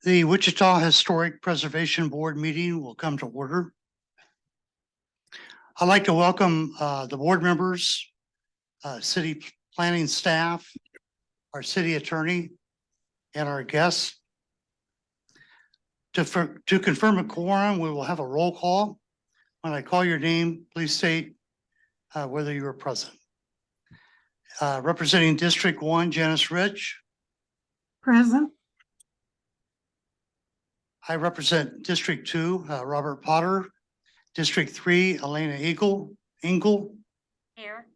The Wichita Historic Preservation Board meeting will come to order. I'd like to welcome the board members, city planning staff, our city attorney, and our guests. To confirm a quorum, we will have a roll call. When I call your name, please state whether you are present. Representing District 1, Janice Rich. Present. I represent District 2, Robert Potter. District 3, Elena Engel. Here.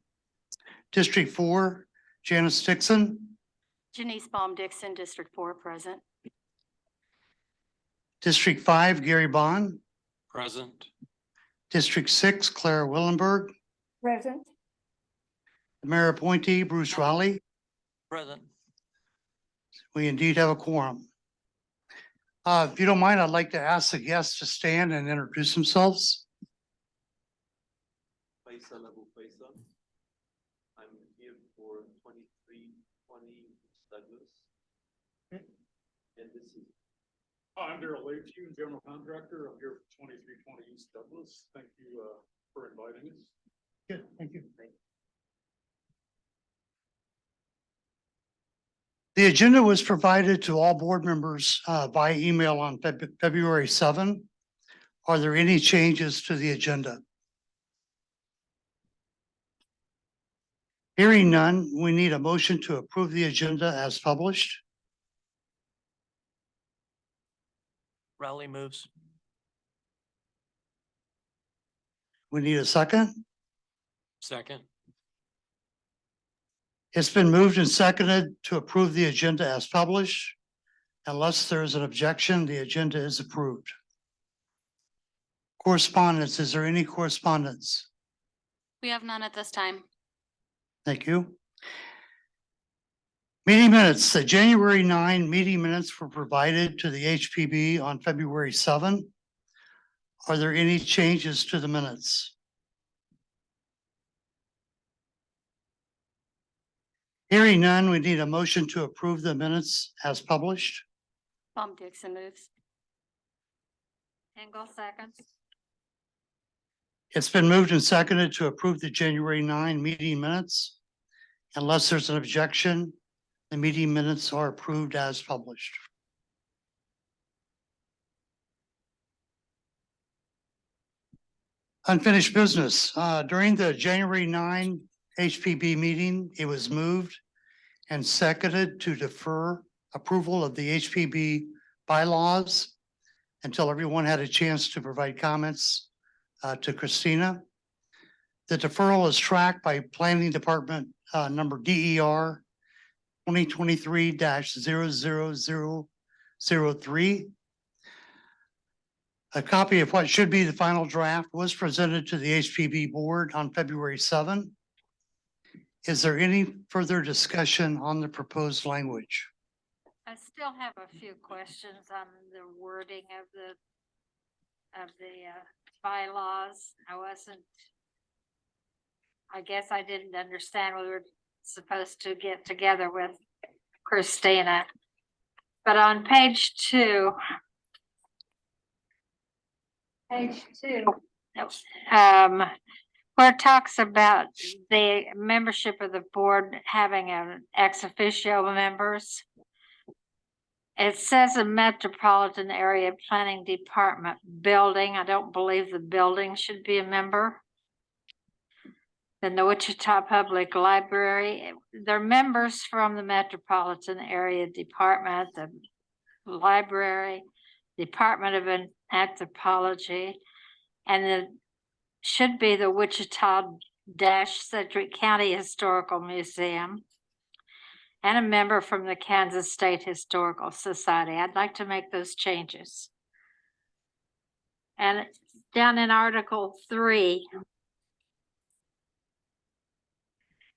District 4, Janice Dixon. Janice Baum-Dixon, District 4, present. District 5, Gary Bond. Present. District 6, Clara Willenberg. Present. The mayor appointee, Bruce Raleigh. Present. We indeed have a quorum. If you don't mind, I'd like to ask the guests to stand and introduce themselves. Faisal Abu Faisal. I'm here for 2320 Douglas. And this is. I'm Daryl Leach, general contractor. I'm here for 2320 East Douglas. Thank you for inviting us. Good, thank you. The agenda was provided to all board members by email on February 7. Are there any changes to the agenda? Hearing none, we need a motion to approve the agenda as published. Raleigh moves. We need a second. Second. It's been moved and seconded to approve the agenda as published. Unless there is an objection, the agenda is approved. Correspondence, is there any correspondence? We have none at this time. Thank you. Meeting minutes, the January 9 meeting minutes were provided to the HPB on February 7. Are there any changes to the minutes? Hearing none, we need a motion to approve the minutes as published. Baum-Dixon moves. Engel seconds. It's been moved and seconded to approve the January 9 meeting minutes. Unless there's an objection, the meeting minutes are approved as published. Unfinished business. During the January 9 HPB meeting, it was moved and seconded to defer approval of the HPB bylaws until everyone had a chance to provide comments to Christina. The deferral is tracked by Planning Department number DER 2023-00003. A copy of what should be the final draft was presented to the HPB board on February 7. Is there any further discussion on the proposed language? I still have a few questions on the wording of the bylaws. I guess I didn't understand we were supposed to get together with Christina. But on page 2, where it talks about the membership of the board having an ex officio members, it says a metropolitan area planning department building. I don't believe the building should be a member. Then the Wichita Public Library, they're members from the metropolitan area department, the library, Department of Anthropology, and it should be the Wichita-Sedgwick County Historical Museum, and a member from the Kansas State Historical Society. I'd like to make those changes. And down in Article 3,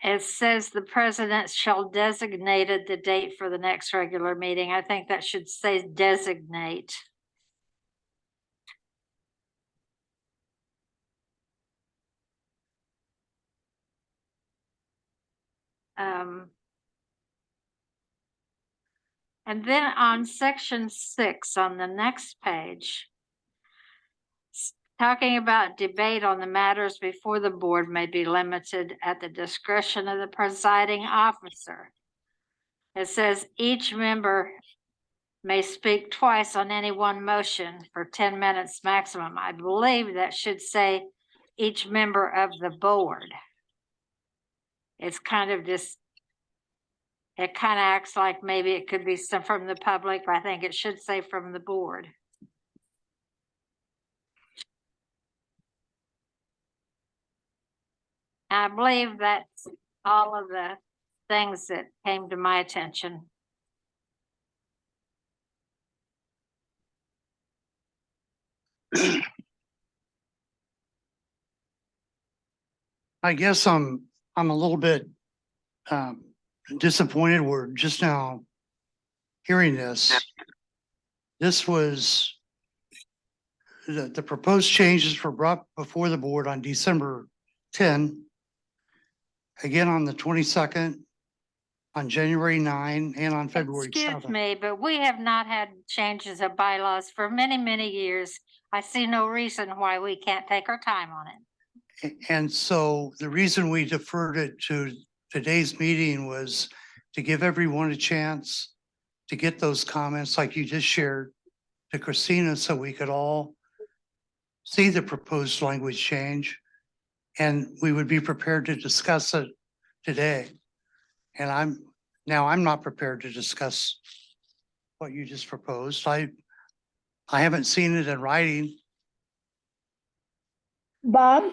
it says the president shall designate the date for the next regular meeting. I think that should say designate. And then on section 6, on the next page, talking about debate on the matters before the board may be limited at the discretion of the presiding officer. It says each member may speak twice on any one motion for 10 minutes maximum. I believe that should say each member of the board. It's kind of just, it kind of acts like maybe it could be some from the public, but I think it should say from the board. I believe that's all of the things that came to my attention. I guess I'm a little bit disappointed. We're just now hearing this. This was the proposed changes were brought before the board on December 10, again on the 22nd, on January 9, and on February Excuse 7. me, but we have not had changes of bylaws for many, many years. I see no reason why we can't take our time on it. And so the reason we deferred it to today's meeting was to give everyone a chance to get those comments like you just shared to Christina, so we could all see the proposed language change, and we would be prepared to discuss it today. And I'm not prepared to discuss what you just proposed. I haven't seen it in writing. Bob,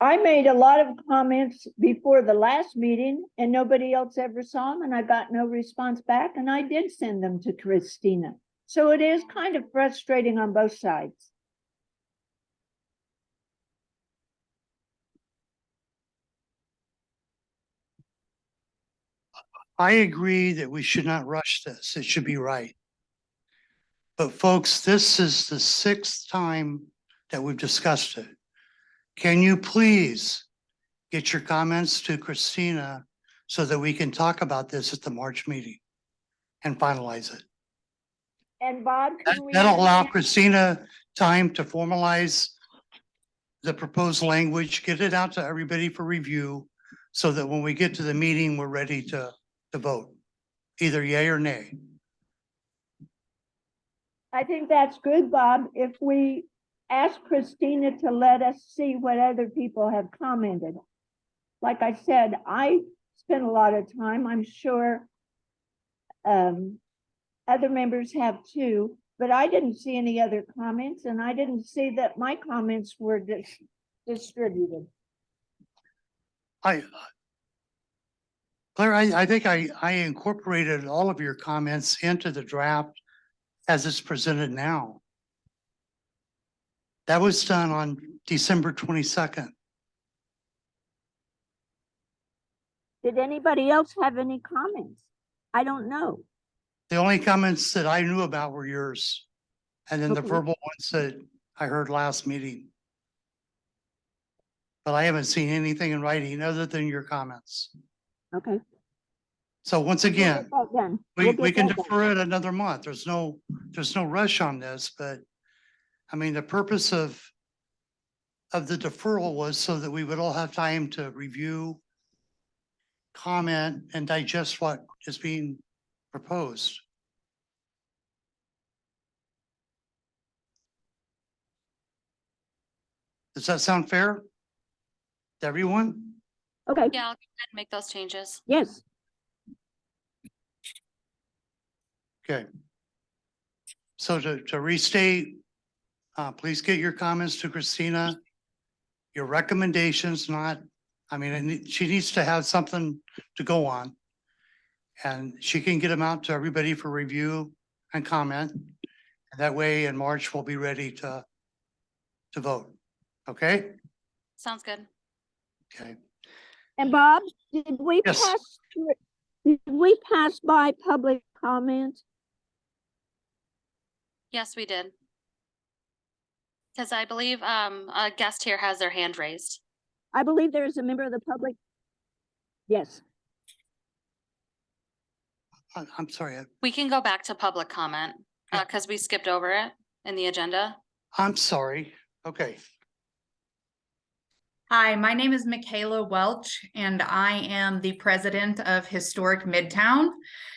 I made a lot of comments before the last meeting and nobody else ever saw them and I got no response back and I did send them to Christina. So it is kind of frustrating on both sides. I agree that we should not rush this. It should be right. But folks, this is the 6th time that we've discussed it. Can you please get your comments to Christina so that we can talk about this at the March meeting and finalize it? And Bob, can we? That'll allow Christina time to formalize the proposed language, get it out to everybody for review, so that when we get to the meeting, we're ready to vote, either yay or nay. I think that's good, Bob. If we ask Christina to let us see what other people have commented. Like I said, I spent a lot of time, I'm sure other members have too, but I didn't see any other comments and I didn't see that my comments were distributed. Claire, I think I incorporated all of your comments into the draft as it's presented now. That was done on December 22nd. Did anybody else have any comments? I don't know. The only comments that I knew about were yours. And then the Okay. verbal ones that I heard last meeting. But I haven't seen anything in writing other than your comments. Okay. So once We'll again, get that done. we We'll get can that done. defer it another month. There's no rush on this, but I mean, the purpose of the deferral was so that we would all have time to review, comment, and digest what is being proposed. Does that sound fair to everyone? Okay, Yeah, I'll go ahead and make those changes. yes. Okay. So to restate, please get your comments to Christina. Your recommendations, not, I mean, she needs to have something to go on. And she can get them out to everybody for review and comment. And that way in March, we'll be ready to vote. Okay? Sounds good. Okay. And Bob, did we Yes. pass by public comment? Yes, we did. Because I believe a guest here has their hand raised. I believe there is a member of the public. Yes. I'm sorry, We can go back to public comment, Yeah. because we skipped over it in the agenda. I'm sorry. Okay. Hi, my name is Michaela Welch, and I am the president of Historic Midtown.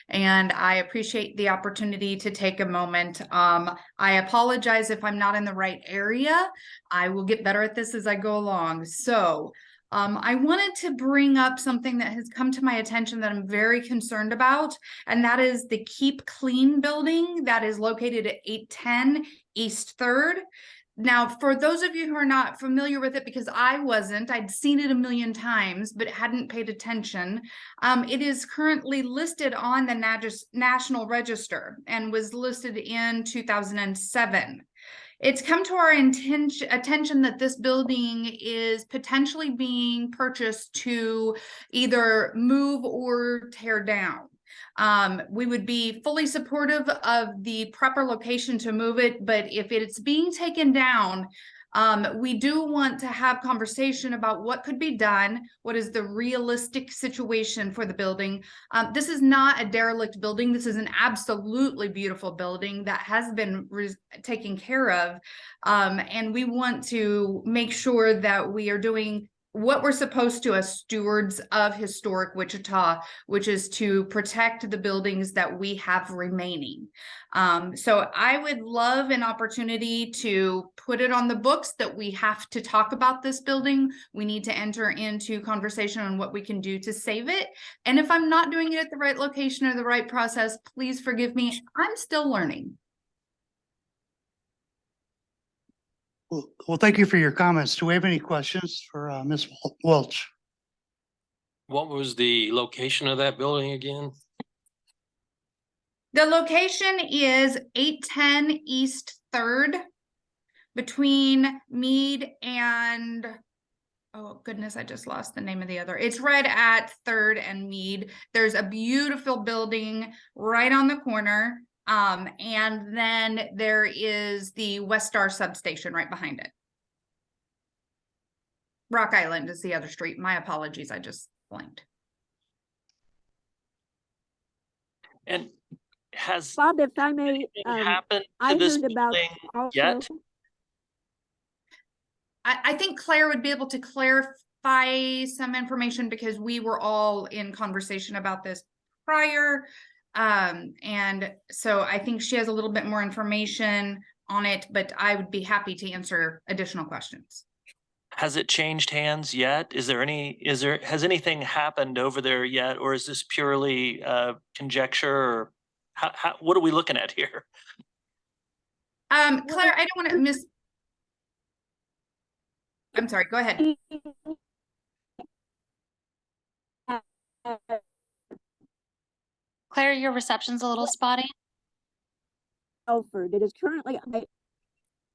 And I appreciate the opportunity to take a moment. I apologize if I'm not in the right area. I will get better at this as I go along. So I wanted to bring up something that has come to my attention that I'm very concerned about, and that is the Keep Clean building that is located at 810 East 3rd. Now, for those of you who are not familiar with it, because I wasn't, I'd seen it a million times, but hadn't paid attention. It is currently listed on the National Register and was listed in 2007. It's come to our attention that this building is potentially being purchased to either move or tear down. We would be fully supportive of the proper location to move it, but if it's being taken down, we do want to have conversation about what could be done, what is the realistic situation for the building. This is not a derelict building. This is an absolutely beautiful building that has been taken care of. And we want to make sure that we are doing what we're supposed to as stewards of historic Wichita, which is to protect the buildings that we have remaining. So I would love an opportunity to put it on the books that we have to talk about this building. We need to enter into conversation on what we can do to save it. And if I'm not doing it at the right location or the right process, please forgive me. I'm still learning. Well, thank you for your comments. Do we have any questions for Ms. Welch? What was the location of that building again? The location is 810 East 3rd between Meade and, oh goodness, I just lost the name of the other. It's right at 3rd and Meade. There's a beautiful building right on the corner. And then there is the West Star substation right behind it. Rock Island is the other street. My apologies, I just blanked. And has Bob, if I may, anything happened I to this heard about building also. yet? I think Claire would be able to clarify some information because we were all in conversation about this prior. And so I think she has a little bit more information on it, but I would be happy to answer additional questions. Has it changed hands yet? Has anything happened over there yet? Or is this purely conjecture, or what are we looking at here? Claire, I don't want to miss. I'm sorry, go ahead. Claire, your reception's a little spotty. Elford. It is currently,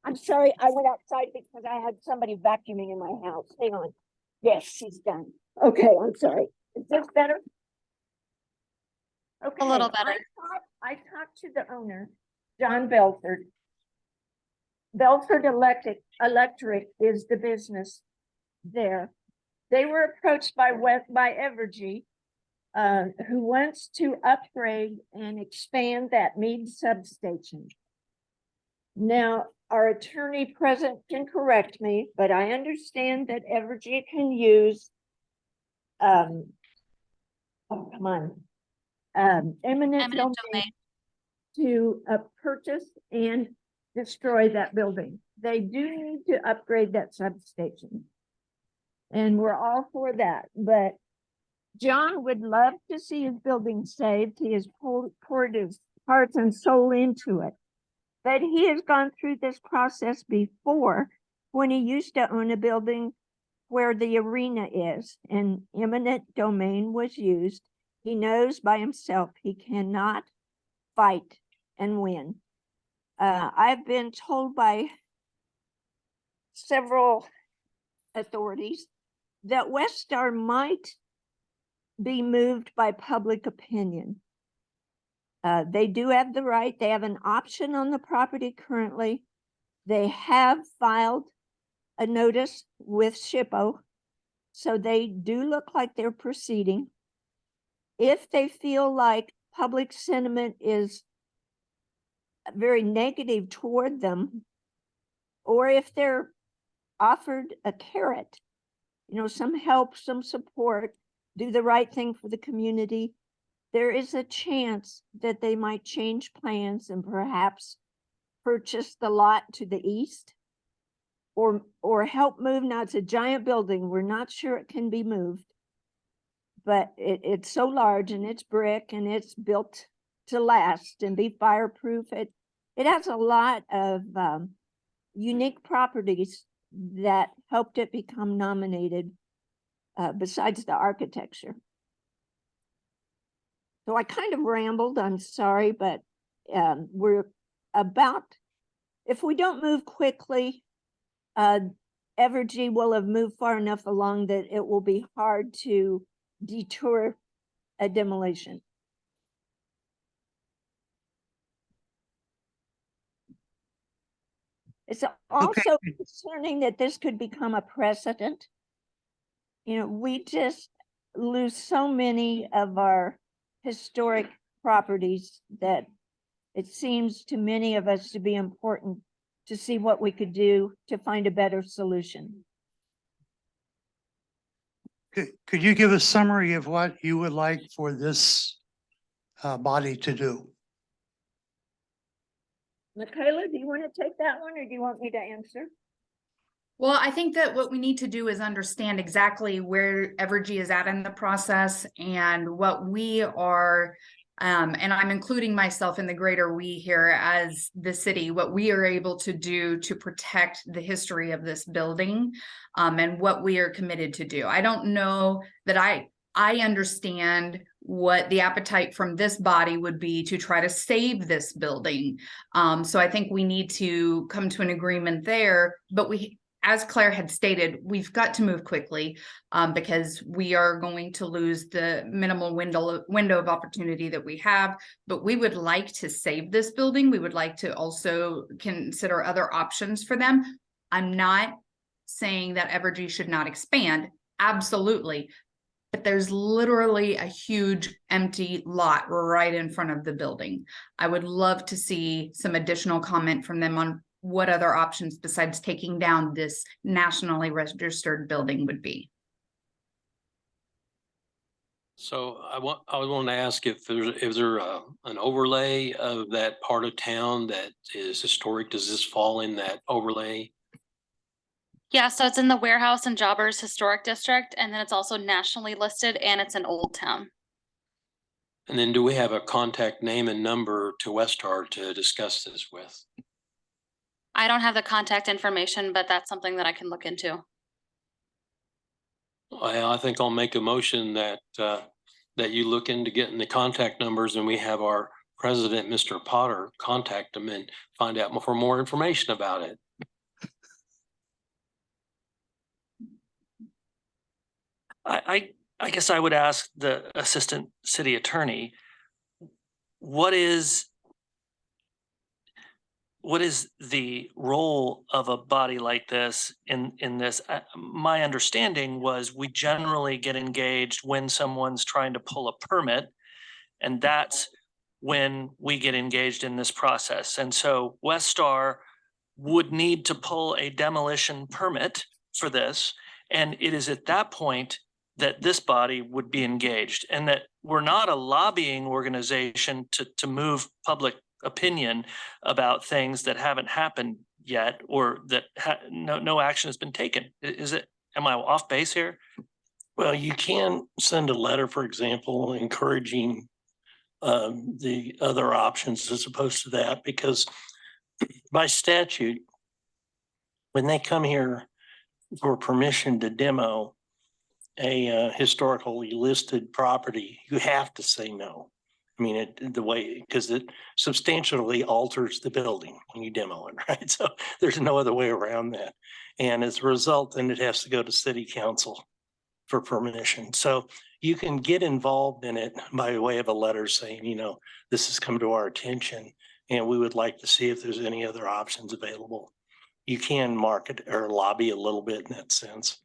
I'm sorry, I went outside because I had somebody vacuuming in my house. Hang on. Yes, she's done. Okay, I'm sorry. Is this better? Okay. little better. I talked to the owner, John Belford. Belford Electric is the business there. They were approached by Evergy, who wants to upgrade and expand that Meade substation. Now, our attorney present can correct me, but I understand that Evergy can use, oh, come on, eminent Eminent domain domain. to purchase and destroy that building. They do need to upgrade that substation. And we're all for that, but John would love to see his building saved. He has poured his heart and soul into it. But he has gone through this process before when he used to own a building where the arena is and eminent domain was used. He knows by himself he cannot fight and win. I've been told by several authorities that West Star might be moved by public opinion. They do have the right. They have an option on the property currently. They have filed a notice with SHPO, so they do look like they're proceeding. If they feel like public sentiment is very negative toward them, or if they're offered a carrot, some help, some support, do the right thing for the community, there is a chance that they might change plans and perhaps purchase the lot to the east or help move. Now it's a giant building. We're not sure it can be moved, but it's so large and it's brick and it's built to last and be fireproof. It has a lot of unique properties that helped it become nominated, besides the architecture. So I kind of rambled, I'm sorry, but we're about, if we don't move quickly, Evergy will have moved far enough along that it will be hard to detour a demolition. It's also concerning that this could become a precedent. We just lose so many of our historic properties that it seems to many of us to be important to see what we could do to find a better solution. Could you give a summary of what you would like for this body to do? Michaela, do you want to take that one or do you want me to answer? Well, I think that what we need to do is understand exactly where Evergy is at in the process and what we are, and I'm including myself in the greater we here as the city, what we are able to do to protect the history of this building, and what we are committed to do. I don't know that I understand what the appetite from this body would be to try to save this building. So I think we need to come to an agreement there, but as Claire had stated, we've got to move quickly because we are going to lose the minimal window of opportunity that we have. But we would like to save this building. We would like to also consider other options for them. I'm not saying that Evergy should not expand. Absolutely. But there's literally a huge empty lot right in front of the building. I would love to see some additional comment from them on what other options besides taking down this nationally registered building would be. So I want to ask if there an overlay of that part of town that is historic? Does this fall in that overlay? Yeah, so it's in the Warehouse and Jobbers Historic District, and then it's also nationally listed, and it's in Old Town. And then do we have a contact name and number to Westar to discuss this with? I don't have the contact information, but that's something that I can look into. I think I'll make a motion that that you look into getting the contact numbers, and we have our president, Mr. Potter, contact them and find out for more information about it. I guess I would ask the assistant city attorney, what is the role of a body like this in this? My understanding was we generally get engaged when someone's trying to pull a permit, and that's when we get engaged in this process. And so Westar would need to pull a demolition permit for this, and it is at that point that this body would be engaged, and that we're not a lobbying organization to move public opinion about things that haven't happened yet, or that no action has been taken. Am I off base here? Well, you can send a letter, for example, encouraging the other options as opposed to that, because by statute, when they come here for permission to demo a historically listed property, you have to say no. I mean, because it substantially alters the building when you demo it, right? So there's no other way around that. And as a result, then it has to go to city council for permission. So you can get involved in it by way of a letter saying, this has come to our attention and we would like to see if there's any other options available. You can market or lobby a little bit in that sense,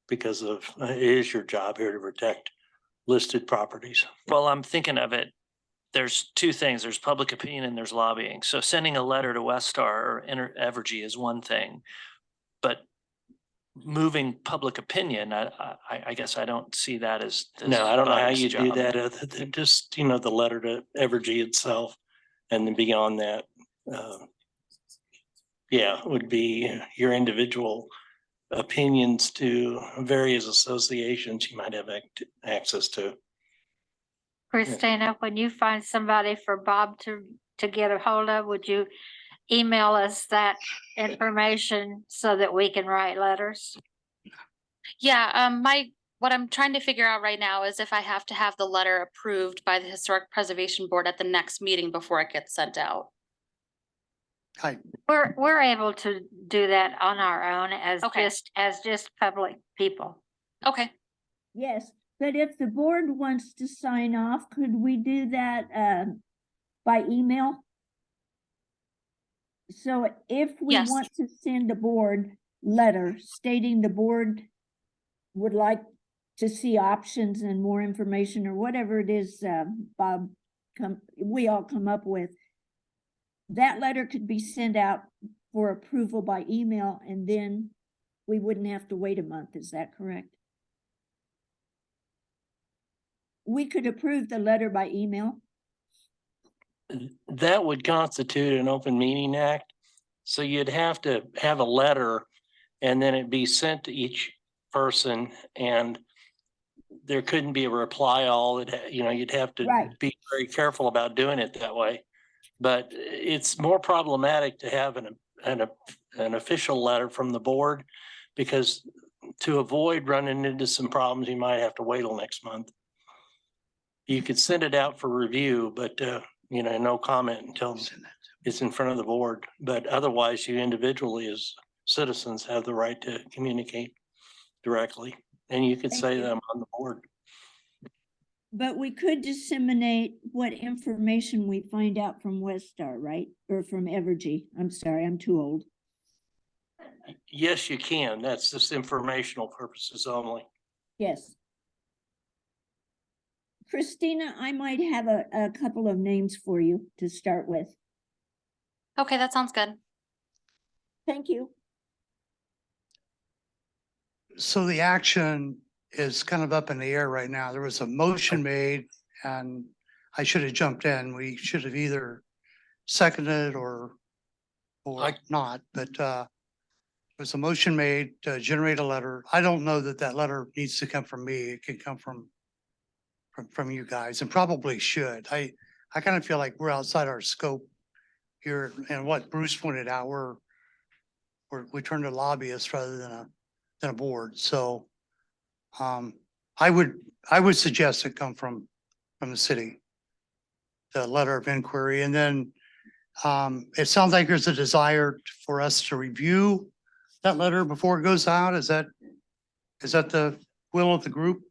because it is your job here to protect listed properties. Well, I'm thinking of it there's two things. There's public opinion and there's lobbying. So sending a letter to Westar or Evergy is one thing, but moving public opinion, I guess I don't see that as. No, I don't know how body's you do job. that other than just, you know, the letter to Evergy itself. And then beyond that, yeah, would be your individual opinions to various associations you might have access to. Christina, when you find somebody for Bob to get a hold of, would you email us that information so that we can write letters? Yeah, what I'm trying to figure out right now is if I have to have the letter approved by the Historic Preservation Board at the next meeting before it gets sent out. We're able to do that on our own as Okay. just public people. Okay, Yes, but if the board wants to sign off, could we do that by email? So if we Yes. want to send a board letter stating the board would like to see options and more information or whatever it is, Bob, we all come up with, that letter could be sent out for approval by email, and then we wouldn't have to wait a month. Is that correct? We could approve the letter by email. That would constitute an open meeting act. So you'd have to have a letter and then it'd be sent to each person, and there couldn't be a reply all. You'd have to Right. be very careful about doing it that way. But it's more problematic to have an official letter from the board, because to avoid running into some problems, you might have to wait till next month. You could send it out for review, but no comment until it's in front of the board. But otherwise, you individually as citizens have the right to communicate directly, and you could Thank say you. them on the board. But we could disseminate what information we find out from Westar, right? Or from Evergy. I'm sorry, I'm too old. Yes, you can. That's just informational purposes only. Yes. Christina, I might have a couple of names for you to start with. okay, that sounds good. Thank you. So the action is kind of up in the air right now. There was a motion made and I should have jumped in. We should have either seconded or not, but there was a motion made to generate a letter. I don't know that letter needs to come from me. It can come from you guys, and probably should. I kind of feel like we're outside our scope here, and what Bruce pointed out, we turn to lobbyists rather than a board. So I would suggest it come from the city, the letter of inquiry. And then it sounds like there's a desire for us to review that letter before it goes out. Is that the will of the group?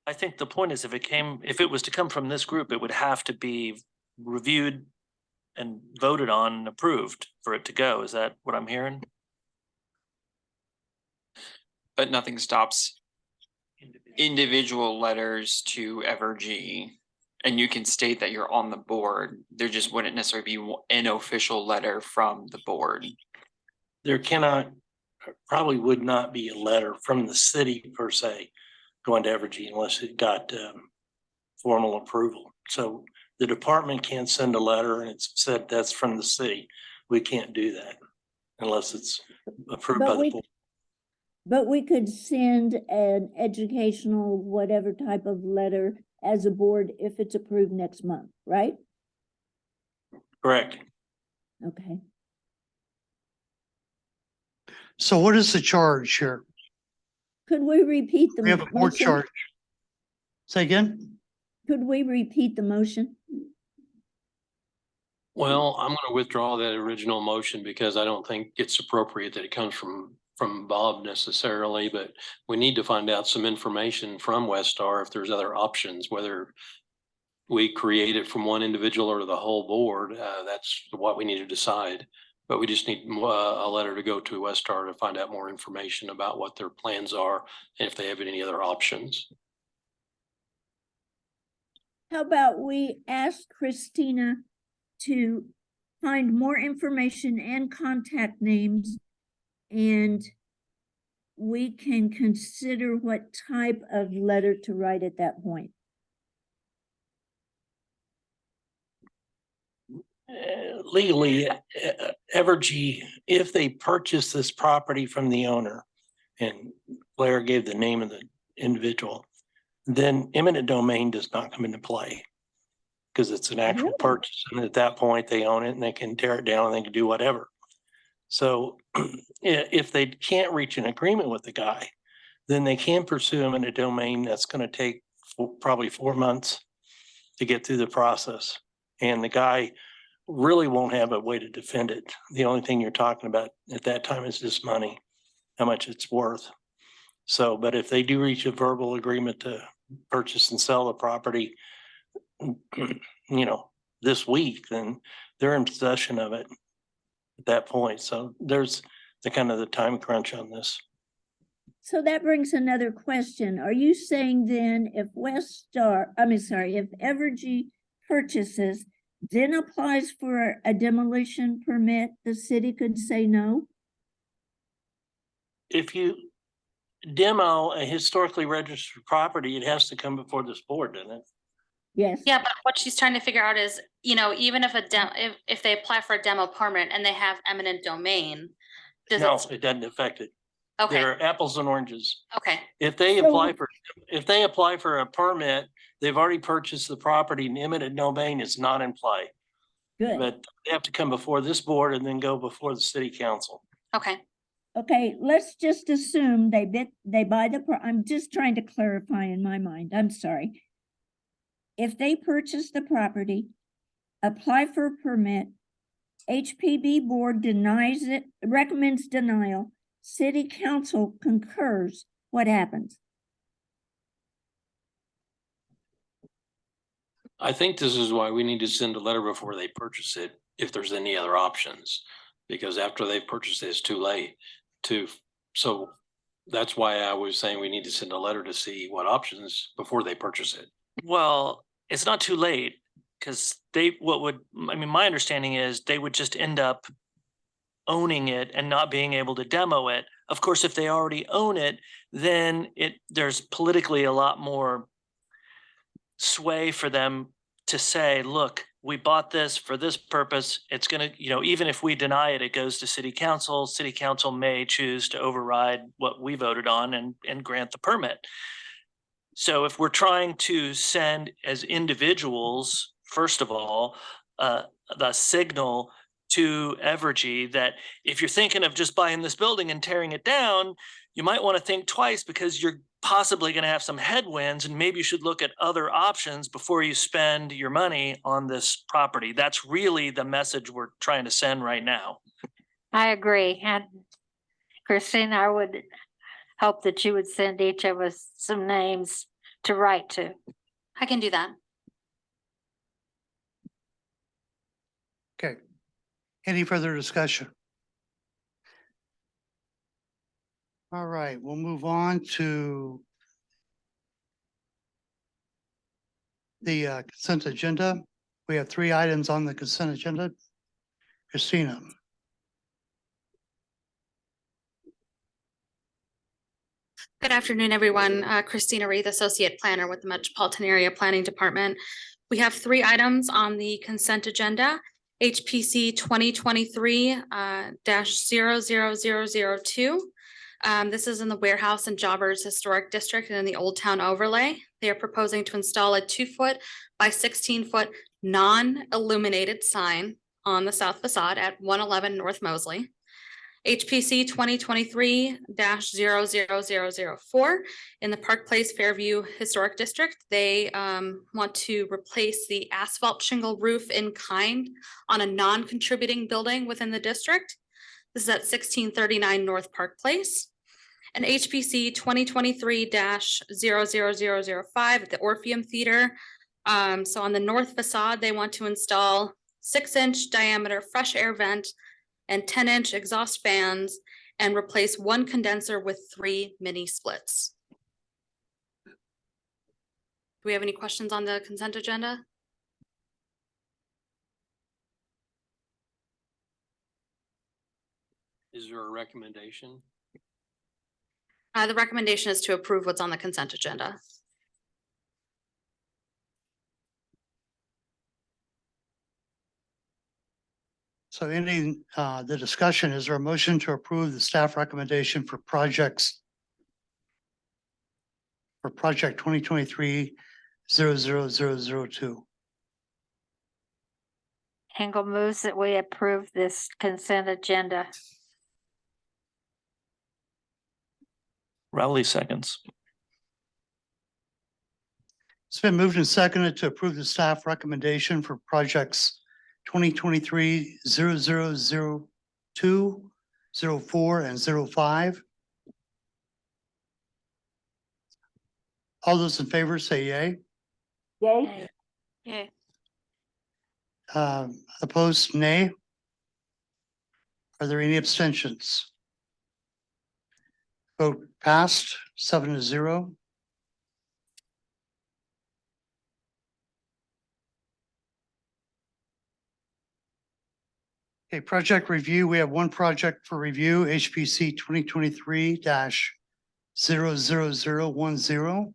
I think the point is if it was to come from this group, it would have to be reviewed and voted on and approved for it to go. Is that what I'm hearing? But nothing stops individual letters to Evergy, and you can state that you're on the board. There just wouldn't necessarily be an official letter from the board. There probably would not be a letter from the city per se going to Evergy unless it got formal approval. So the department can't send a letter and it's said that's from the city. We can't do that unless it's approved by the board. But we could send an educational, whatever type of letter as a board if it's approved next month, right? Correct. Okay. So what is the charge here? Could we repeat the We have a board motion? charge. Say again? Could we repeat the motion? Well, I'm going to withdraw that original motion because I don't think it's appropriate that it comes from Bob necessarily, but we need to find out some information from Westar if there's other options, whether we create it from one individual or the whole board. That's what we need to decide. But we just need a letter to go to Westar to find out more information about what their plans are and if they have any other options. How about we ask Christina to find more information and contact names, and we can consider what type of letter to write at that point. Legally, Evergy, if they purchase this property from the owner, and Blair gave the name of the individual, then eminent domain does not come into play. Because it's an actual Really? purchase, and at that point, they own it and they can tear it down and they can do whatever. So if they can't reach an agreement with the guy, then they can pursue eminent domain. That's gonna take probably 4 months to get through the process. And the guy really won't have a way to defend it. The only thing you're talking about at that time is just money, how much it's worth. So, but if they do reach a verbal agreement to purchase and sell the property, you know, this week, then they're in possession of it at that point. So there's the kind of the time crunch on this. So that brings another question. Are you saying then if if Evergy purchases, then applies for a demolition permit, the city could say no? If you demo a historically registered property, it has to come before this board, doesn't it? Yes. Yeah, but what she's trying to figure out is, you know, even if if they apply for a demo permit and they have eminent domain, does No, it? it doesn't affect it. Okay, They're apples and oranges. okay, If they So- apply for a permit, they've already purchased the property and eminent domain is not in play. Good. But they have to come before this board and then go before the city council. okay. Okay, let's just assume they buy I'm just trying to clarify in my mind. I'm sorry. If they purchase the property, apply for a permit, HPB board denies it, recommends denial, city council concurs, what happens? I think this is why we need to send a letter before they purchase it, if there's any other options. Because after they purchase it, it's too late so that's why I was saying we need to send a letter to see what options before they purchase it. Well, it's not too late because my understanding is they would just end up owning it and not being able to demo it. Of course, if they already own it, then there's politically a lot more sway for them to say, look, we bought this for this purpose. It's going to, even if we deny it, it goes to city council. City council may choose to override what we voted on and grant the permit. So if we're trying to send as individuals, first of all, the signal to Evergy that if you're thinking of just buying this building and tearing it down, you might want to think twice because you're possibly going to have some headwinds and maybe you should look at other options before you spend your money on this property. That's really the message we're trying to send right now. I agree. And Christine, I would hope that you would send each of us some names to write to. I can do that. Okay. Any further discussion? All right, we'll move on to the consent agenda. We have 3 items on the consent agenda. Christina. Good afternoon, everyone. Christina Reith, Associate Planner with the Metropolitan Area Planning Department. We have 3 items on the consent agenda. HPC 2023-00002. This is in the Warehouse and Jobbers Historic District and in the Old Town Overlay. They are proposing to install a 2-foot by 16-foot non-illuminated sign on the south facade at 111 North Mosley. HPC 2023-00004 in the Park Place Fairview Historic District. They want to replace the asphalt shingle roof in kind on a non-contributing building within the district. This is at 1639 North Park Place. And HPC 2023-00005 at the Orpheum Theater. So on the north facade, they want to install 6-inch diameter fresh air vent and 10-inch exhaust fans and replace 1 condenser with 3 mini splits. Do we have any questions on the consent agenda? Is there a recommendation? The recommendation is to approve what's on the consent agenda. So ending the discussion, is there a motion to approve the staff recommendation for project 2023-00002? Engel moves that we approve this consent agenda. Rowley seconds. It's been moved and seconded to approve the staff recommendation for projects 2023-0002, 04, and 05. All those in favor say yay. Yay? Yeah. Opposed, nay. Are there any abstentions? Vote passed, 7-0. Okay, project review. We have one project for review, HPC 2023-00010.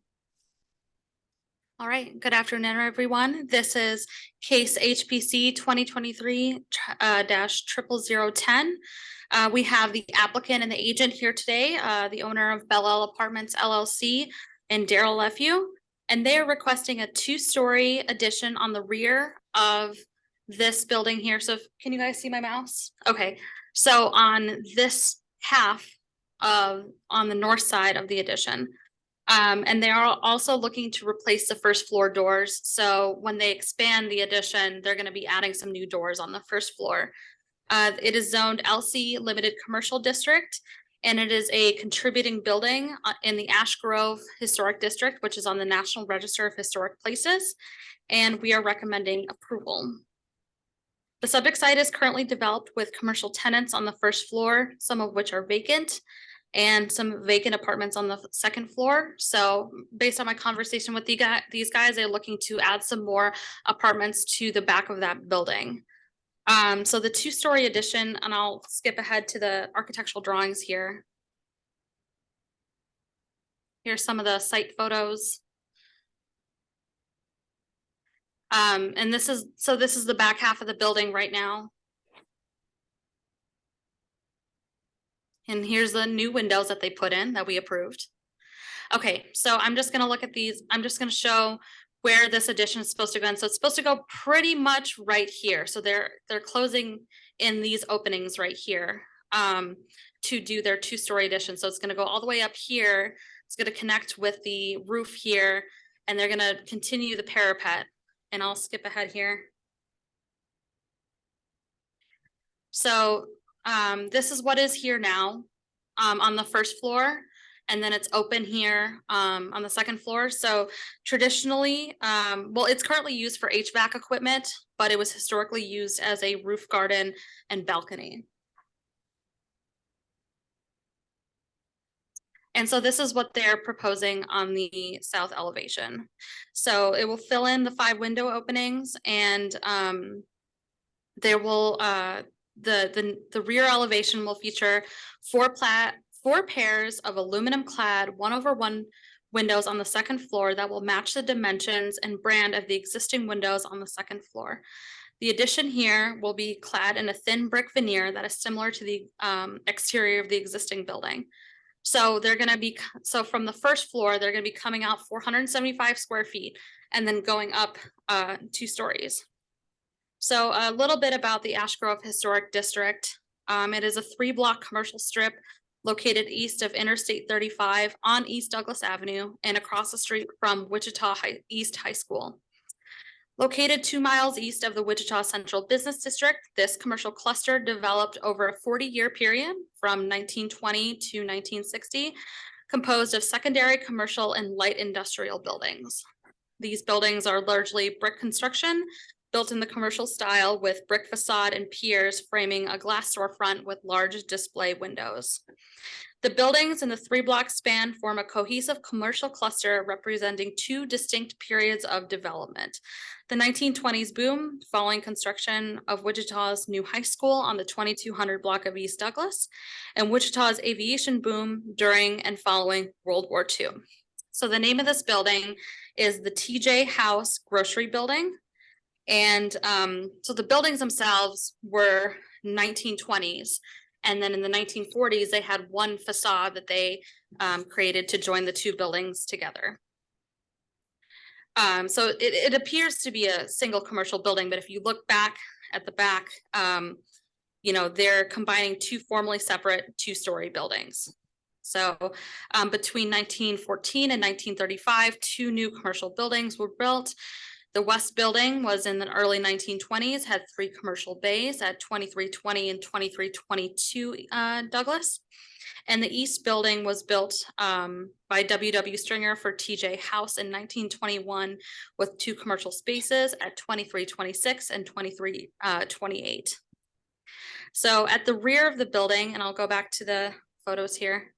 All right, good afternoon, everyone. This is case HPC 2023 00010. We have the applicant and the agent here today, the owner of Belle Apartments LLC and Daryl Lefew. And they are requesting a 2-story addition on the rear of this building here. So can you guys see my mouse? Okay, so on this half on the north side of the addition. And they are also looking to replace the first floor doors. So when they expand the addition, they're going to be adding some new doors on the first floor. It is zoned LC Limited Commercial District, and it is a contributing building in the Ash Grove Historic District, which is on the National Register of Historic Places, and we are recommending approval. The subject site is currently developed with commercial tenants on the first floor, some of which are vacant, and some vacant apartments on the second floor. So based on my conversation with these guys, they're looking to add some more apartments to the back of that building. So the 2-story addition, and I'll skip ahead to the architectural drawings here. Here's some of the site photos. And this is the back half of the building right now. And here's the new windows that they put in that we approved. Okay, so I'm just gonna look at these. I'm just gonna show where this addition is supposed to go. And so it's supposed to go pretty much right here. So they're closing in these openings right here to do their 2-story addition. So it's gonna go all the way up here. It's gonna connect with the roof here, and they're gonna continue the parapet. And I'll skip ahead here. So this is what is here now on the first floor, and then it's open here on the second floor. So traditionally, well, it's currently used for HVAC equipment, but it was historically used as a roof garden and balcony. And so this is what they're proposing on the south elevation. So it will fill in the 5 window openings, and there will the rear elevation will feature 4 pairs of aluminum clad 1/1 windows on the second floor that will match the dimensions and brand of the existing windows on the second floor. The addition here will be clad in a thin brick veneer that is similar to the exterior of the existing building. So they're going to be, so from the first floor, they're going to be coming out 475 square feet and then going up 2 stories. So a little bit about the Ash Grove Historic District. It is a 3-block commercial strip located east of Interstate 35 on East Douglas Avenue and across the street from Wichita East High School. Located 2 miles east of the Wichita Central Business District, this commercial cluster developed over a 40-year period from 1920 to 1960, composed of secondary commercial and light industrial buildings. These buildings are largely brick construction, built in the commercial style with brick facade and piers framing a glass storefront with large display windows. The buildings in the 3-block span form a cohesive commercial cluster representing 2 distinct periods of development. The 1920s boom following construction of Wichita's new high school on the 2200 block of East Douglas, and Wichita's aviation boom during and following World War II. So the name of this building is the TJ House Grocery Building. And so the buildings themselves were 1920s. And then in the 1940s, they had one facade that they created to join the 2 buildings together. So it appears to be a single commercial building, but if you look back at the back, you know, they're combining 2 formerly separate 2-story buildings. So between 1914 and 1935, 2 new commercial buildings were built. The West Building was in the early 1920s, had 3 commercial bays at 2320 and 2322 Douglas. And the East Building was built by W.W. Stringer for TJ House in 1921 with 2 commercial spaces at 2326 and 2328. So at the rear of the building, and I'll go back to the photos here.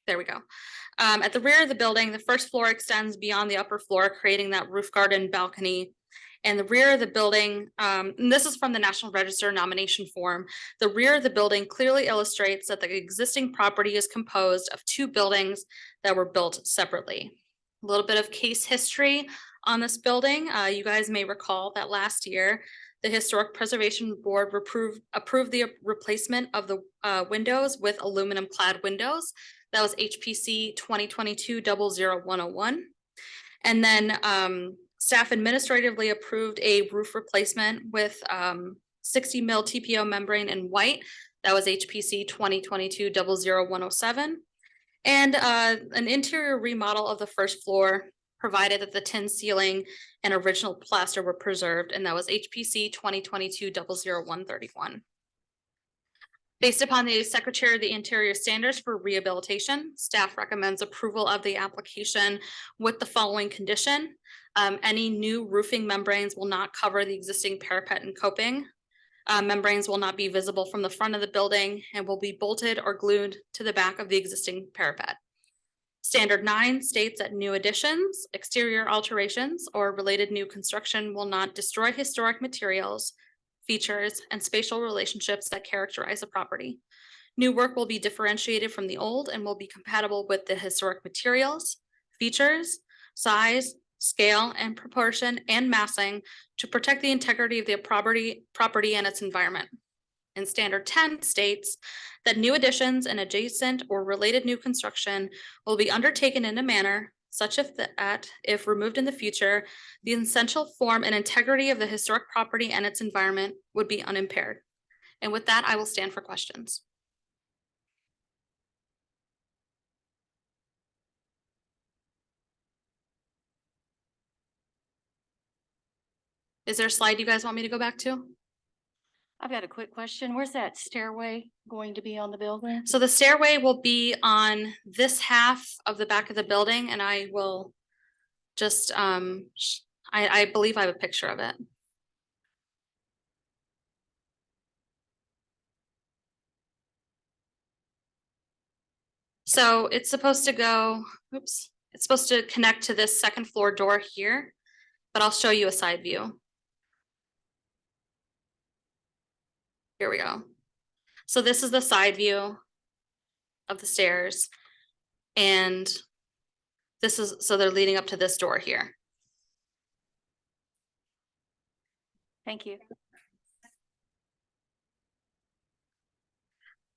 There we go. At the rear of the building, the first floor extends beyond the upper floor, creating that roof garden balcony. And the rear of the building, and this is from the National Register nomination form, the rear of the building clearly illustrates that the existing property is composed of 2 buildings that were built separately. A little bit of case history on this building. You guys may recall that last year, the Historic Preservation Board approved the replacement of the windows with aluminum clad windows. That was HPC 2022-00101. And then staff administratively approved a roof replacement with 60 mil TPO membrane in white. That was HPC 2022-00107. And an interior remodel of the first floor, provided that the tin ceiling and original plaster were preserved, and that was HPC 2022-00131. Based upon the Secretary of the Interior standards for rehabilitation, staff recommends approval of the application with the following condition. Any new roofing membranes will not cover the existing parapet and coping. Membranes will not be visible from the front of the building and will be bolted or glued to the back of the existing parapet. Standard 9 states that new additions, exterior alterations, or related new construction will not destroy historic materials, features, and spatial relationships that characterize a property. New work will be differentiated from the old and will be compatible with the historic materials, features, size, scale, and proportion, and massing to protect the integrity of the property and its environment. And Standard 10 states that new additions and adjacent or related new construction will be undertaken in a manner such that if removed in the future, the essential form and integrity of the historic property and its environment would be unimpaired. And with that, I will stand for questions. Is there a slide you guys want me to go back to? I've got a quick question. Where's that stairway going to be on the building? So the stairway will be on this half of the back of the building, and I will just, I believe I have a picture of it. So it's supposed to go, oops, it's supposed to connect to this second floor door here, but I'll show you a side view. Here we go. So this is the side view of the stairs. And this is, so they're leading up to this door here. Thank you.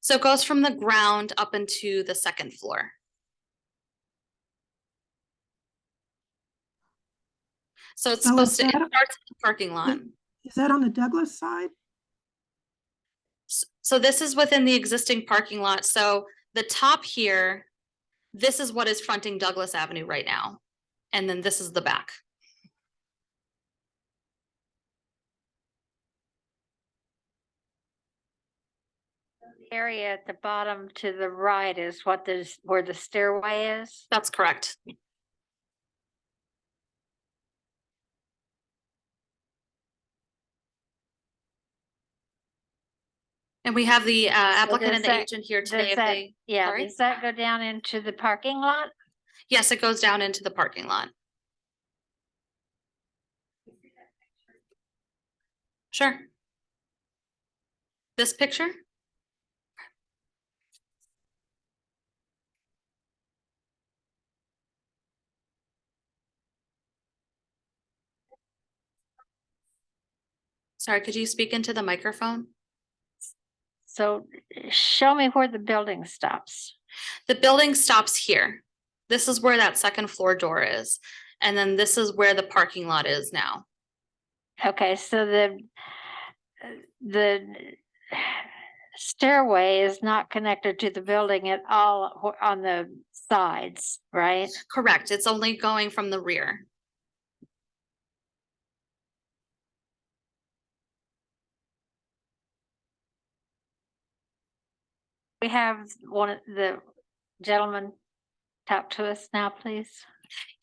So it goes from the ground up into the second floor. So it's supposed to, it starts in the parking lot. Is that on the Douglas side? So this is within the existing parking lot. So the top here, this is what is fronting Douglas Avenue right now. And then this is the back. Area at the bottom to the right is what where the stairway is? That's correct. And we have the applicant does and the that- agent here Does today if that- they, Yeah, sorry? does that go down into the parking lot? Yes, it goes down into the parking lot. Sure. This picture? Sorry, could you speak into the microphone? So show me where the building stops. The building stops here. This is where that second floor door is. And then this is where the parking lot is now. Okay, so the stairway is not connected to the building at all on the sides, right? Correct. It's only going from the rear. We have one of the gentlemen talk to us now, please.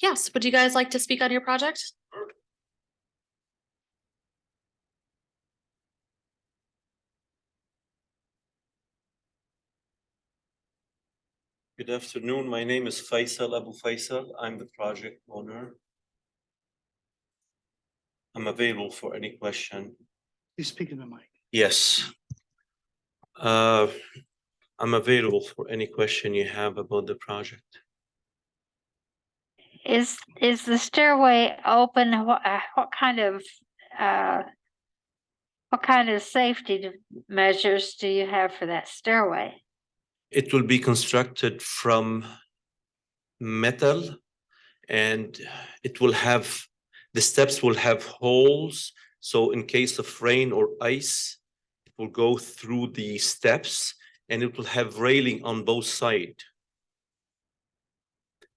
Yes, would you guys like to speak on your project? Good afternoon. My name is Faisal Abu Faisal. I'm the project owner. I'm available for any question. You speak in the mic. Yes. I'm available for any question you have about the project. Is the stairway open? What kind of safety measures do you have for that stairway? It will be constructed from metal and it will have, the steps will have holes. So in case of rain or ice, it will go through the steps and it will have railing on both sides.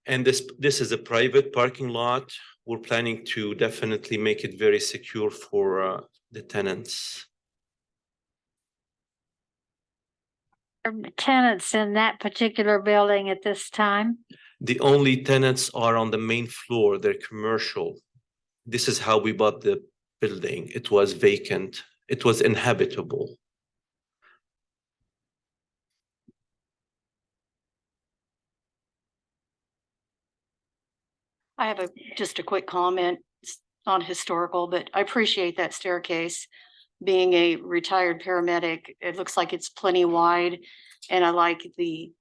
And this is a private parking lot. We're planning to definitely make it very secure for the tenants. Tenants in that particular building at this time? The only tenants are on the main floor. They're commercial. This is how we bought the building. It was vacant. It was inhabitable. I have just a quick comment. It's not historical, but I appreciate that staircase. Being a retired paramedic, it looks like it's plenty wide. And I like the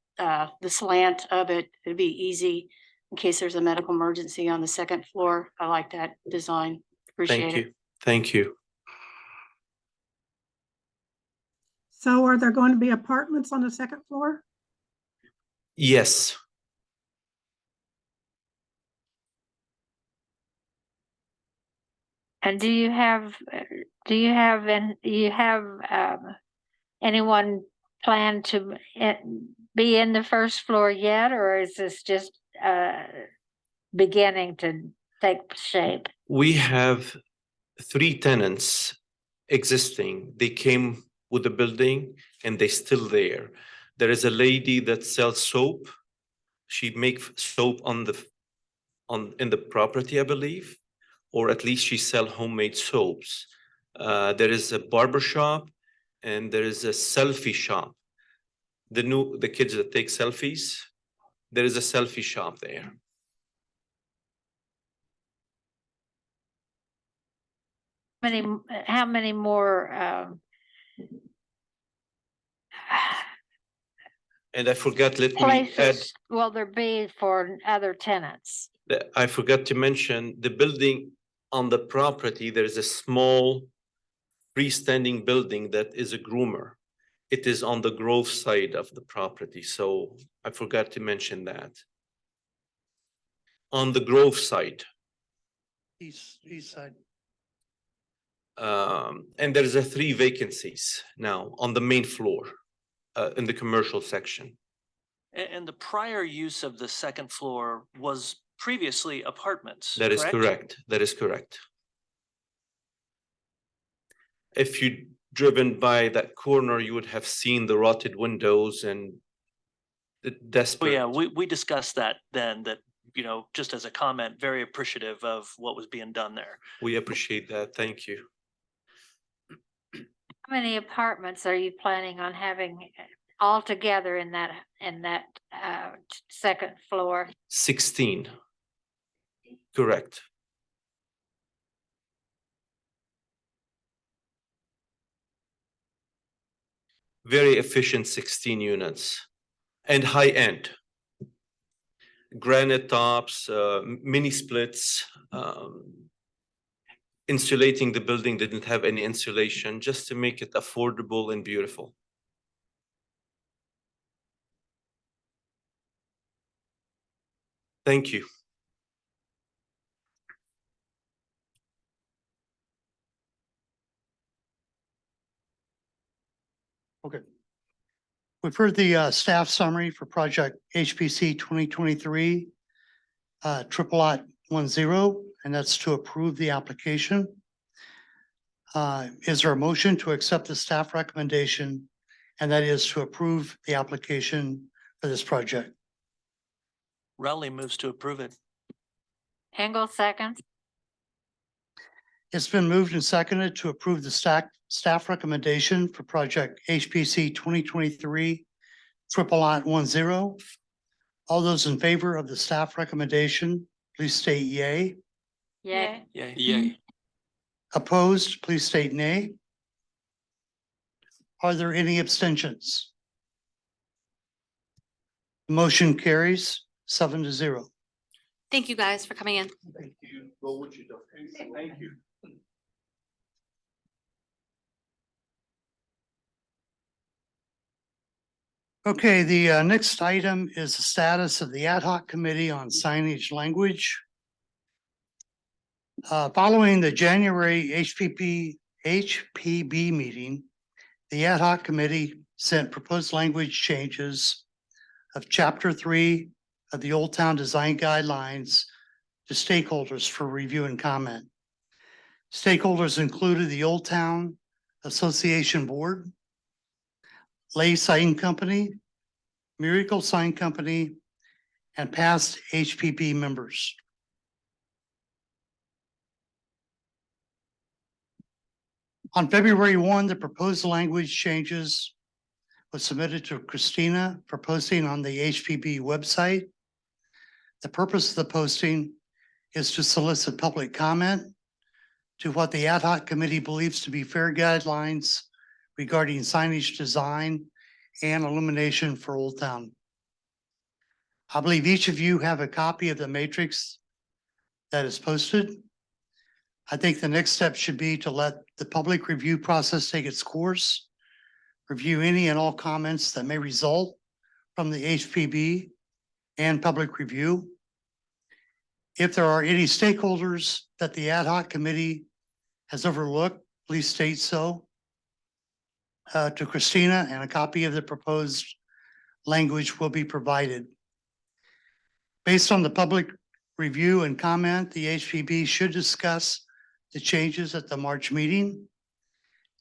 slant of it. It'd be easy in case there's a medical emergency on the second floor. I like that design. Appreciate Thank it. you. Thank you. So are there going to be apartments on the second floor? Yes. And do you have anyone planned to be in the first floor yet, or is this just beginning to take shape? We have 3 tenants existing. They came with the building and they're still there. There is a lady that sells soap. She makes soap in the property, I believe, or at least she sells homemade soaps. There is a barber shop and there is a selfie shop. The kids that take selfies, there is a selfie shop there. How many more And I forgot, let me add, places will there be for other tenants? I forgot to mention the building on the property. There is a small freestanding building that is a groomer. It is on the Grove side of the property. So I forgot to mention that. On the Grove side. East side. And there's 3 vacancies now on the main floor in the commercial section. And the prior use of the second floor was previously apartments, That is correct. That is correct. If you driven by that corner, you would have seen the rotted windows and the Oh, desperate. yeah, we discussed that then, that, you know, just as a comment, very appreciative of what was being done there. We appreciate that. Thank you. How many apartments are you planning on having all together in that second floor? 16. Correct. Very efficient 16 units and high end. Granite tops, mini splits. Insulating the building didn't have any insulation just to make it affordable and beautiful. Thank you. Okay. We've heard the staff summary for project HPC 2023 triple lot 10, and that's to approve the application. Is there a motion to accept the staff recommendation, and that is to approve the application for this project? Rowley moves to approve it. Engel seconds. It's been moved and seconded to approve the staff recommendation for project HPC 2023 triple lot 10. All those in favor of the staff recommendation, please state yay. Yay. Yay. Yay. Opposed, please state nay. Are there any abstentions? Motion carries 7-0. Thank you guys for coming in. Thank you. Go Wichita. Thank you. Okay, the next item is the status of the ad hoc committee on signage language. Following the January HPB meeting, the ad hoc committee sent proposed language changes of Chapter 3 of the Old Town Design Guidelines to stakeholders for review and comment. Stakeholders included the Old Town Association Board, Lay Sign Company, Miracle Sign Company, and past HPB members. On February 1, the proposed language changes was submitted to Christina for posting on the HPB website. The purpose of the posting is to solicit public comment to what the ad hoc committee believes to be fair guidelines regarding signage design and illumination for Old Town. I believe each of you have a copy of the matrix that is posted. I think the next step should be to let the public review process take its course, review any and all comments that may result from the HPB and public review. If there are any stakeholders that the ad hoc committee has overlooked, please state so to Christina, and a copy of the proposed language will be provided. Based on the public review and comment, the HPB should discuss the changes at the March meeting.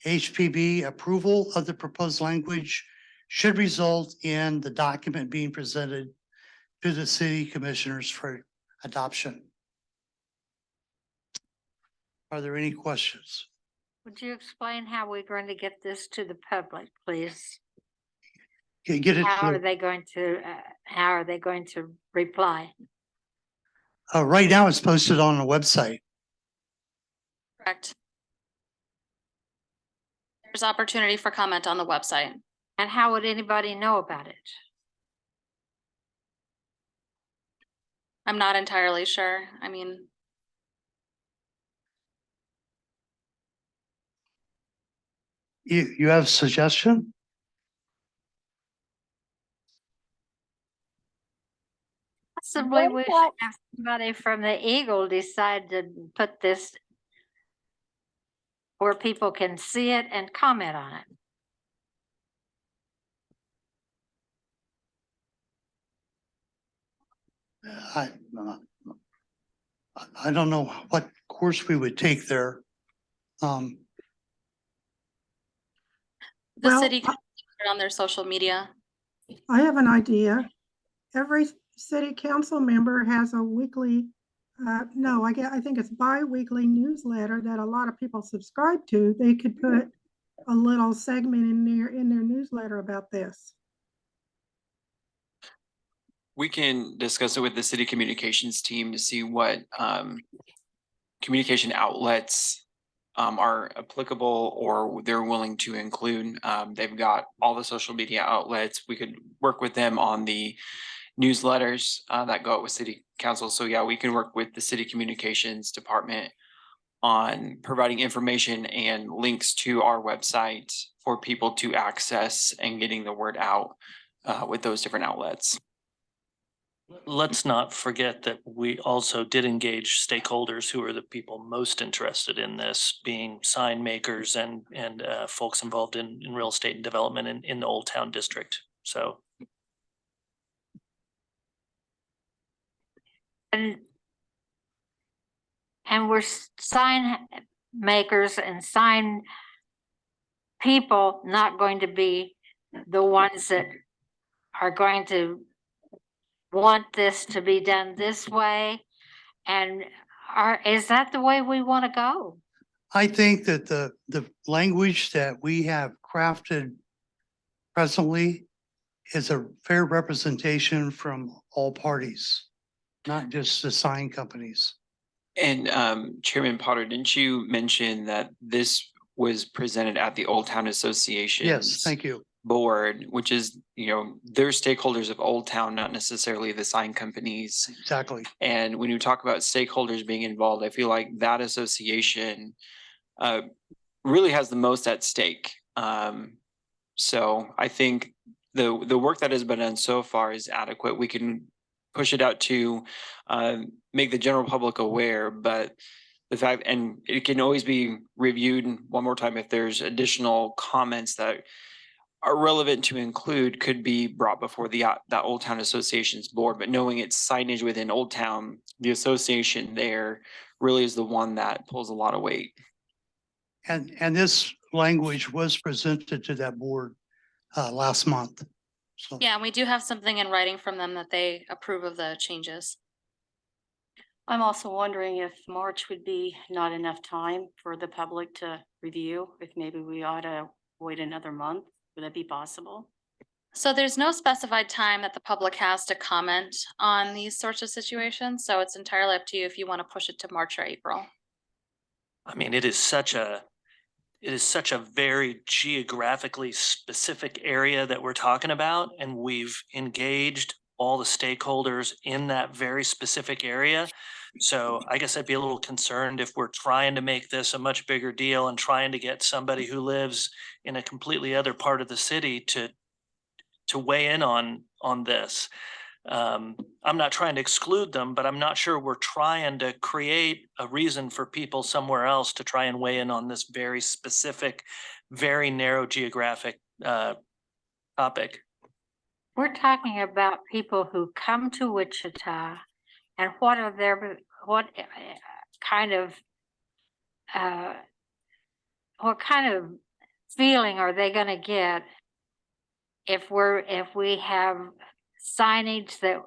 HPB approval of the proposed language should result in the document being presented to the city commissioners for adoption. Are there any questions? Would you explain how we're going to get this to the public, please? Get it. How are they going to reply? Right now it's posted on the website. Correct. There's opportunity for comment on the website. And how would anybody know about it? I'm not entirely sure. I mean, You have a suggestion? Possibly we What should about- have somebody from the Eagle decide to put this where people can see it and comment on it. I don't know what course we would take there. The Well, city can put it on their social media. I have an idea. Every city council member has a weekly, no, I think it's bi-weekly newsletter that a lot of people subscribe to. They could put a little segment in their newsletter about this. We can discuss it with the city communications team to see what communication outlets are applicable or they're willing to include. They've got all the social media outlets. We could work with them on the newsletters that go out with city council. So yeah, we can work with the city communications department on providing information and links to our website for people to access and getting the word out with those different outlets. Let's not forget that we also did engage stakeholders who are the people most interested in this, being sign makers and folks involved in real estate and development in the Old Town District. So. And we're sign makers and sign people not going to be the ones that are going to want this to be done this way. And is that the way we want to go? I think that the language that we have crafted presently is a fair representation from all parties, not just the sign companies. And Chairman Potter, didn't you mention that this was presented at the Old Town Association? Yes, thank you. Board, which is, you know, they're stakeholders of Old Town, not necessarily the sign companies. Exactly. And when you talk about stakeholders being involved, I feel like that association really has the most at stake. So I think the work that has been done so far is adequate. We can push it out to make the general public aware, but the fact, and it can always be reviewed one more time if there's additional comments that are relevant to include, could be brought before the that Old Town Association's board. But knowing it's signage within Old Town, the association there really is the one that pulls a lot of weight. And this language was presented to that board last month. So Yeah, and we do have something in writing from them that they approve of the changes. I'm also wondering if March would be not enough time for the public to review, if maybe we ought to wait another month. Would that be possible? So there's no specified time that the public has to comment on these sorts of situations. So it's entirely up to you if you want to push it to March or April. I mean, it is such a very geographically specific area that we're talking about, and we've engaged all the stakeholders in that very specific area. So I guess I'd be a little concerned if we're trying to make this a much bigger deal and trying to get somebody who lives in a completely other part of the city to weigh in on this. I'm not trying to exclude them, but I'm not sure we're trying to create a reason for people somewhere else to try and weigh in on this very specific, very narrow geographic topic. We're talking about people who come to Wichita and what kind of feeling are they going to get if we have signage that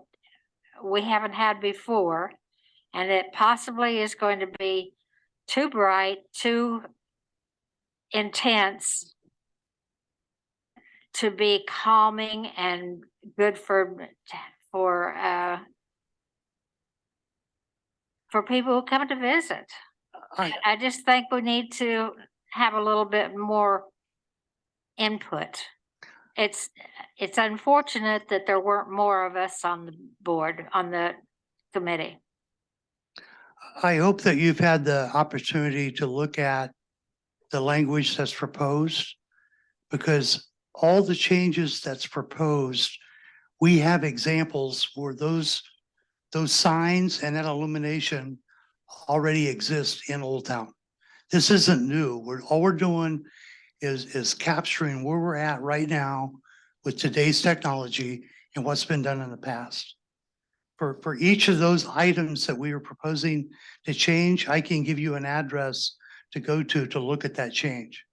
we haven't had before, and it possibly is going to be too bright, too intense to be calming and good for people who come to visit. I just think we need to have a little bit more input. It's unfortunate that there weren't more of us on the board, on the committee. I hope that you've had the opportunity to look at the language that's proposed, because all the changes that's proposed, we have examples where those signs and that illumination already exist in Old Town. This isn't new. All we're doing is capturing where we're at right now with today's technology and what's been done in the past. For each of those items that we are proposing to change, I can give you an address to go to look at that change.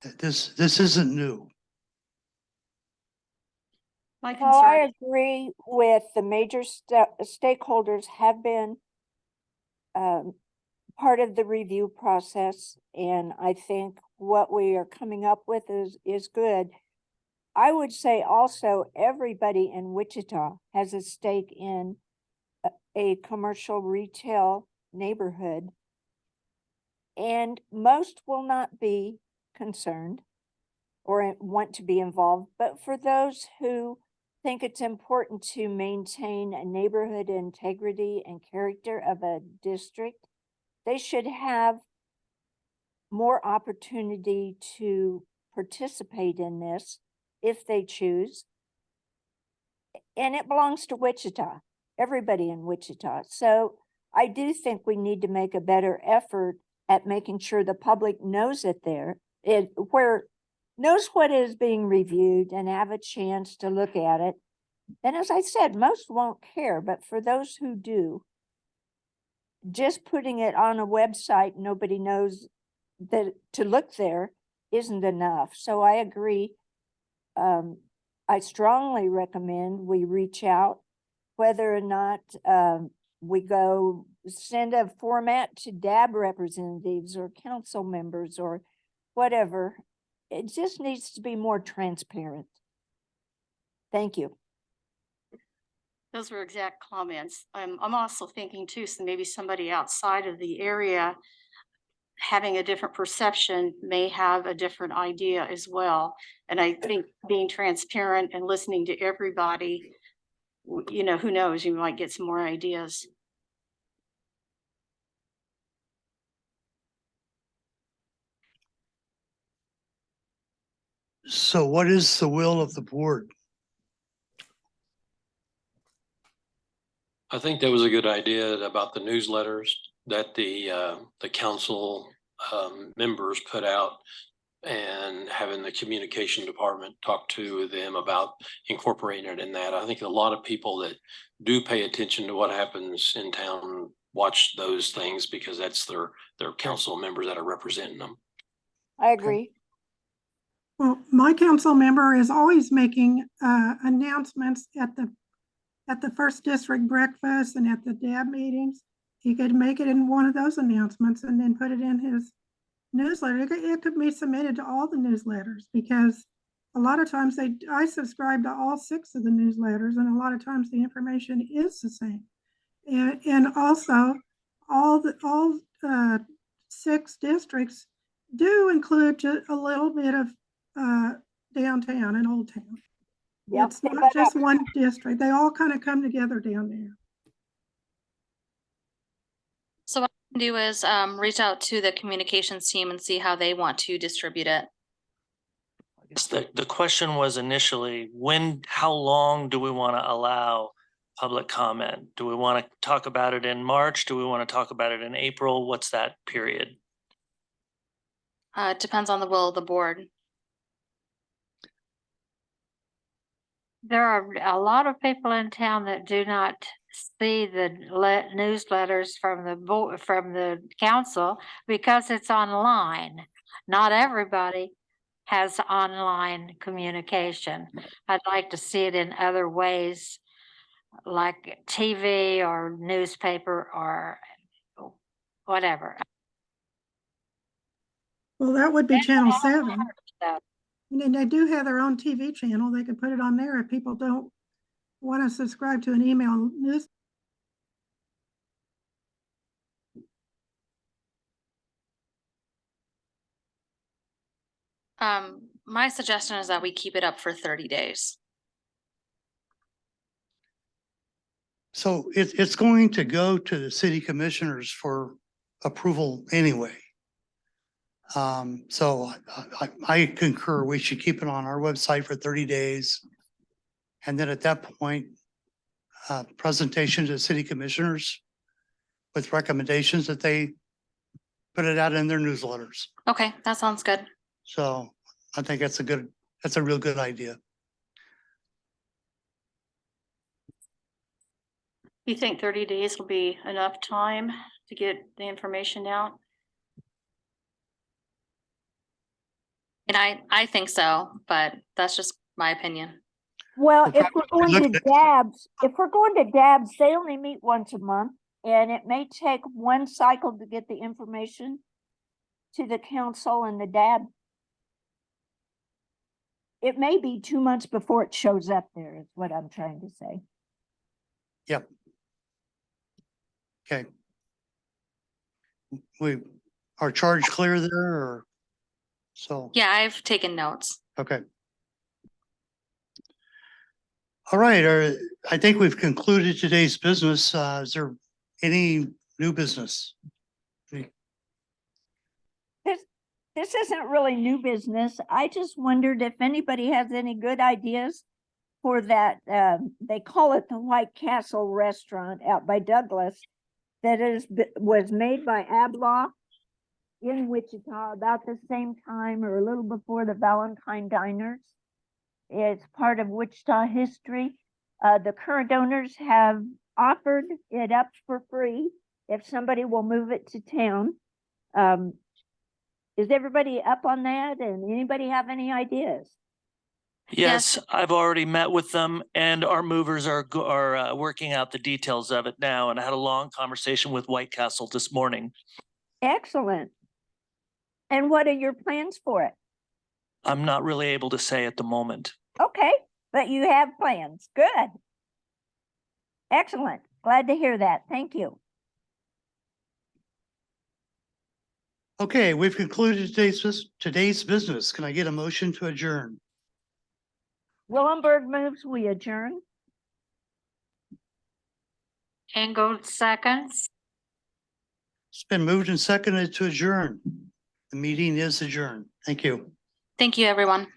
This isn't new. My Well, I concern, agree with the major stakeholders have been part of the review process, and I think what we are coming up with is good. I would say also everybody in Wichita has a stake in a commercial retail neighborhood. And most will not be concerned or want to be involved, but for those who think it's important to maintain a neighborhood integrity and character of a district, they should have more opportunity to participate in this if they choose. And it belongs to Wichita, everybody in Wichita. So I do think we need to make a better effort at making sure the public knows it there, knows what is being reviewed and have a chance to look at it. And as I said, most won't care, but for those who do, just putting it on a website, nobody knows that to look there isn't enough. So I agree. I strongly recommend we reach out, whether or not we go send a format to DAB representatives or council members or whatever. It just needs to be more transparent. Thank you. those were exact comments. I'm also thinking too, so maybe somebody outside of the area having a different perception may have a different idea as well. And I think being transparent and listening to everybody, you know, who knows, you might get some more ideas. So what is the will of the board? I think that was a good idea about the newsletters that the council members put out, and having the communication department talk to them about incorporating it in that. I think a lot of people that do pay attention to what happens in town watch those things because that's their council members that are representing them. I agree. Well, my council member is always making announcements at the first district breakfast and at the DAB meetings. He could make it in one of those announcements and then put it in his newsletter. It could be submitted to all the newsletters because a lot of times I subscribe to all 6 of the newsletters, and a lot of times the information is the same. And also all 6 districts do include just a little bit of downtown and Old Town. Yep. It's not just one district. They all kind of come together down there. So what I can do is reach out to the communications team and see how they want to distribute it. I guess the question was initially, how long do we want to allow public comment? Do we want to talk about it in March? Do we want to talk about it in April? What's that period? It depends on the will of the board. There are a lot of people in town that do not see the newsletters from the council because it's online. Not everybody has online communication. I'd like to see it in other ways, like TV or newspaper or whatever. Well, that would be Channel 7. So, And they do have their own TV channel. They could put it on there if people don't want to subscribe to an email news. My suggestion is that we keep it up for 30 days. So it's going to go to the city commissioners for approval anyway. So I concur, we should keep it on our website for 30 days. And then at that point, presentation to the city commissioners with recommendations that they put it out in their newsletters. Okay, that sounds good. So I think that's a real good idea. You think 30 days will be enough time to get the information out? And I think so, but that's just my opinion. Well, We'll if we're probably going look to at- DABS, they only meet once a month. And it may take one cycle to get the information to the council and the DAB. It may be 2 months before it shows up there, is what I'm trying to say. Yep. Okay. We, our charge clear there or? So, Yeah, I've taken notes. okay. All right, I think we've concluded today's business. Is there any new business? This isn't really new business. I just wondered if anybody has any good ideas for that, they call it the White Castle Restaurant out by Douglas, was made by Ablaw in Wichita about the same time or a little before the Valentine Diners. It's part of Wichita history. The current owners have offered it up for free if somebody will move it to town. Is everybody up on that? And anybody have any ideas? Yes, I've already met with them and our movers are working out the details of it now. And I had a long conversation with White Castle this morning. Excellent. And what are your plans for it? I'm not really able to say at the moment. Okay, but you have plans. Good. Excellent. Glad to hear that. Thank you. Okay, we've concluded today's business. Can I get a motion to adjourn? Willenberg moves, we adjourn. Ingold seconds. It's been moved and seconded to adjourn. The meeting is adjourned. Thank you. Thank you, everyone.